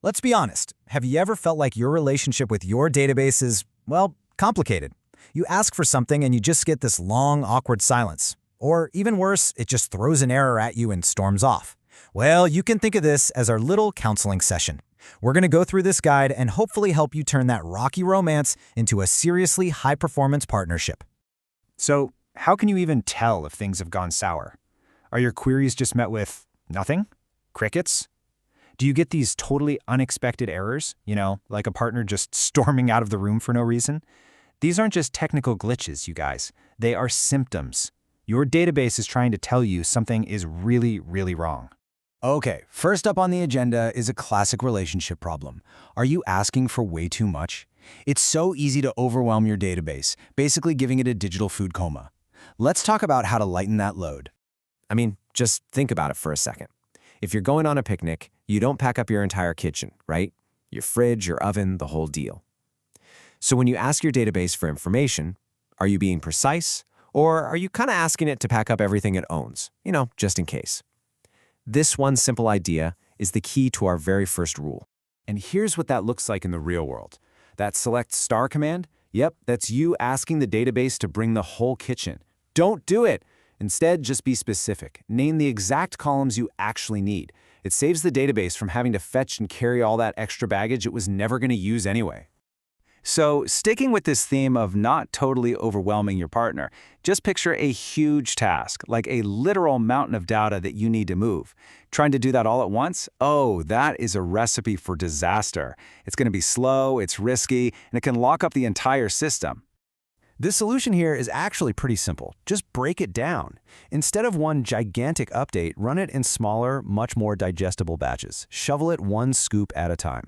Let's be honest. Have you ever felt like your relationship with your database is, well, complicated? You ask for something and you just get this long, awkward silence. Or even worse, it just throws an error at you and storms off. Well, you can think of this as our little counseling session. We're going to go through this guide and hopefully help you turn that rocky romance into a seriously high-performance partnership. So, how can you even tell if things have gone sour? Are your queries just met with nothing? Crickets? Do you get these totally unexpected errors? Like a partner just storming out of the room for no reason? These aren't just technical glitches, you guys. They are symptoms. Your database is trying to tell you something is really, really wrong. Okay, first up on the agenda is a classic relationship problem. Are you asking for way too much? It's so easy to overwhelm your database, basically giving it a digital food coma. Let's talk about how to lighten that load. Just think about it for a second. If you're going on a picnic, you don't pack up your entire kitchen, right? Your fridge, your oven, the whole deal. So when you ask your database for information, are you being precise? Or are you kind of asking it to pack up everything it owns, just in case? This one simple idea is the key to our very first rule. And here's what that looks like in the real world. That select star command, that's you asking the database to bring the whole kitchen. Don't do it. Instead, just be specific. Name the exact columns you actually need. It saves the database from having to fetch and carry all that extra baggage it was never going to use anyway. So, sticking with this theme of not totally overwhelming your partner, just picture a huge task, like a literal mountain of data that you need to move. Trying to do that all at once? Oh, that is a recipe for disaster. It's going to be slow, it's risky, and it can lock up the entire system. The solution here is actually pretty simple. Just break it down. Instead of one gigantic update, run it in smaller, much more digestible batches. Shovel it one scoop at a time.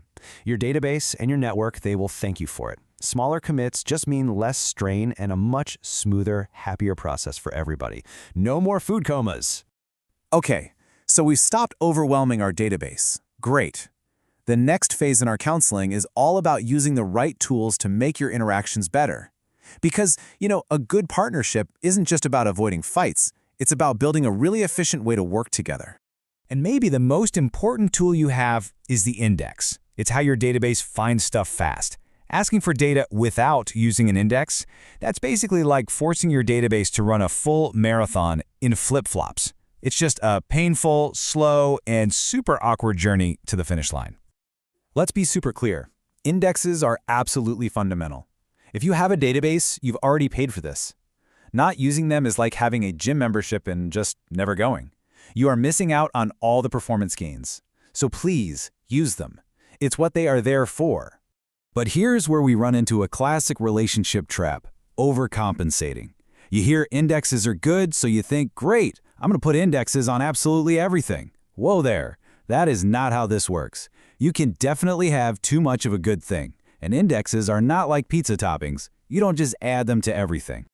Your database and your network, they will thank you for it. Smaller commits just mean less strain and a much smoother, happier process for everybody. No more food comas. Okay, so we've stopped overwhelming our database. Great. The next phase in our counseling is all about using the right tools to make your interactions better. Because, a good partnership isn't just about avoiding fights. It's about building a really efficient way to work together. And maybe the most important tool you have is the index. It's how your database finds stuff fast. Asking for data without using an index, that's basically like forcing your database to run a full marathon in flip-flops. It's just a painful, slow, and super awkward journey to the finish line. Let's be super clear. Indexes are absolutely fundamental. If you have a database, you've already paid for this. Not using them is like having a gym membership and just never going. You are missing out on all the performance gains. So please, use them. It's what they are there for. But here's where we run into a classic relationship trap: overcompensating. You hear indexes are good, so you think, great, I'm going to put indexes on absolutely everything. Whoa there. That is not how this works. You can definitely have too much of a good thing. And indexes are not like pizza toppings. You don't just add them to everything.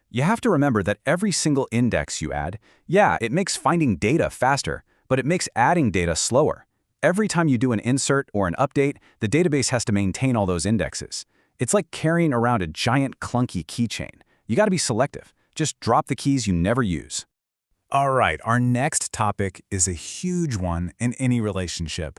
You have to remember that every single index you add, it makes finding data faster, but it makes adding data slower. Every time you do an insert or an update, the database has to maintain all those indexes. It's like carrying around a giant clunky keychain. You got to be selective. Just drop the keys you never use. All right, our next topic is a huge one in any relationship: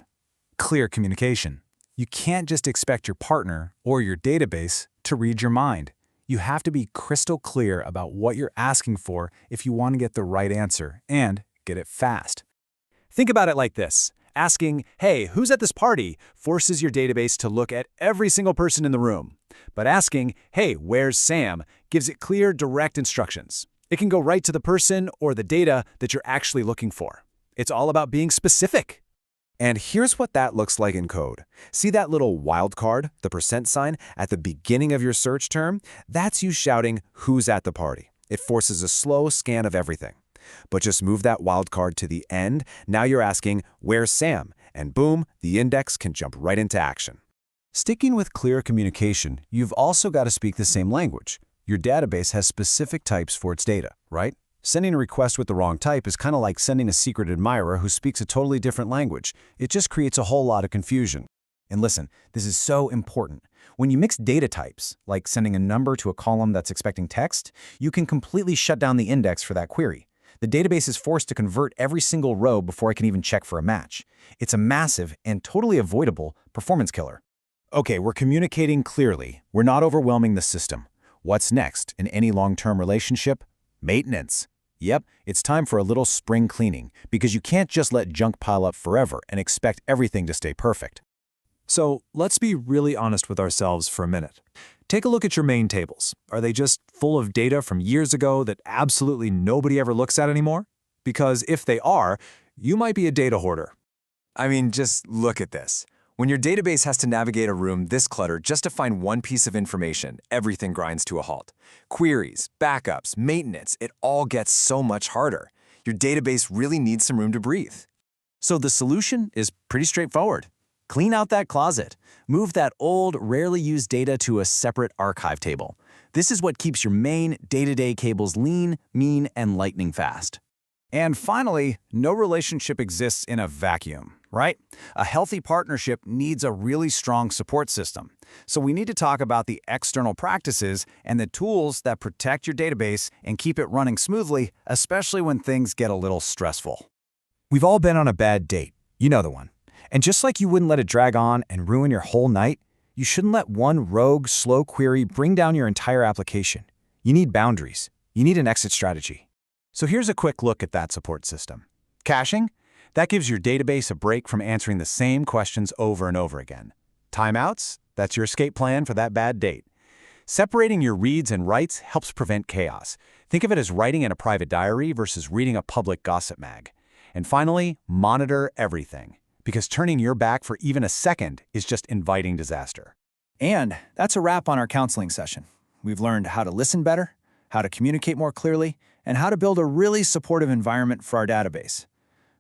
clear communication. You can't just expect your partner or your database to read your mind. You have to be crystal clear about what you're asking for if you want to get the right answer and get it fast. Think about it like this. Asking, hey, who's at this party, forces your database to look at every single person in the room. But asking, hey, where's Sam, gives it clear, direct instructions. It can go right to the person or the data that you're actually looking for. It's all about being specific. And here's what that looks like in code. See that little wildcard, the %sign, at the beginning of your search term? That's you shouting, who's at the party. It forces a slow scan of everything. But just move that wildcard to the end. Now you're asking, where's Sam? And boom, the index can jump right into action. Sticking with clear communication, you've also got to speak the same language. Your database has specific types for its data, right? Sending a request with the wrong type is kind of like sending a secret admirer who speaks a totally different language. It just creates a whole lot of confusion. And listen, this is so important. When you mix data types, like sending a number to a column that's expecting text, you can completely shut down the index for that query. The database is forced to convert every single row before it can even check for a match. It's a massive and totally avoidable performance killer. Okay, we're communicating clearly. We're not overwhelming the system. What's next in any long-term relationship? Maintenance. Yep, it's time for a little spring cleaning, because you can't just let junk pile up forever and expect everything to stay perfect. So let's be really honest with ourselves for a minute. Take a look at your main tables. Are they just full of data from years ago that absolutely nobody ever looks at anymore? Because if they are, you might be a data hoarder. I mean, just look at this. When your database has to navigate a room this cluttered just to find one piece of information, everything grinds to a halt. Queries, backups, maintenance, it all gets so much harder. Your database really needs some room to breathe. So the solution is pretty straightforward. Clean out that closet. Move that old, rarely used data to a separate archive table. This is what keeps your main day-to-day cables lean, mean, and lightning fast. And finally, no relationship exists in a vacuum, right? A healthy partnership needs a really strong support system. So we need to talk about the external practices and the tools that protect your database and keep it running smoothly, especially when things get a little stressful. We've all been on a bad date. You know the one. And just like you wouldn't let it drag on and ruin your whole night, you shouldn't let one rogue, slow query bring down your entire application. You need boundaries. You need an exit strategy. So here's a quick look at that support system. Caching? That gives your database a break from answering the same questions over and over again. Timeouts? That's your escape plan for that bad date. Separating your reads and writes helps prevent chaos. Think of it as writing in a private diary versus reading a public gossip mag. And finally, monitor everything, because turning your back for even a second is just inviting disaster. And that's a wrap on our counseling session. We've learned how to listen better, how to communicate more clearly, and how to build a really supportive environment for our database.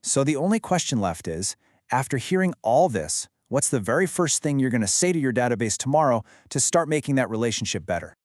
So the only question left is, after hearing all this, what's the very first thing you're going to say to your database tomorrow to start making that relationship better?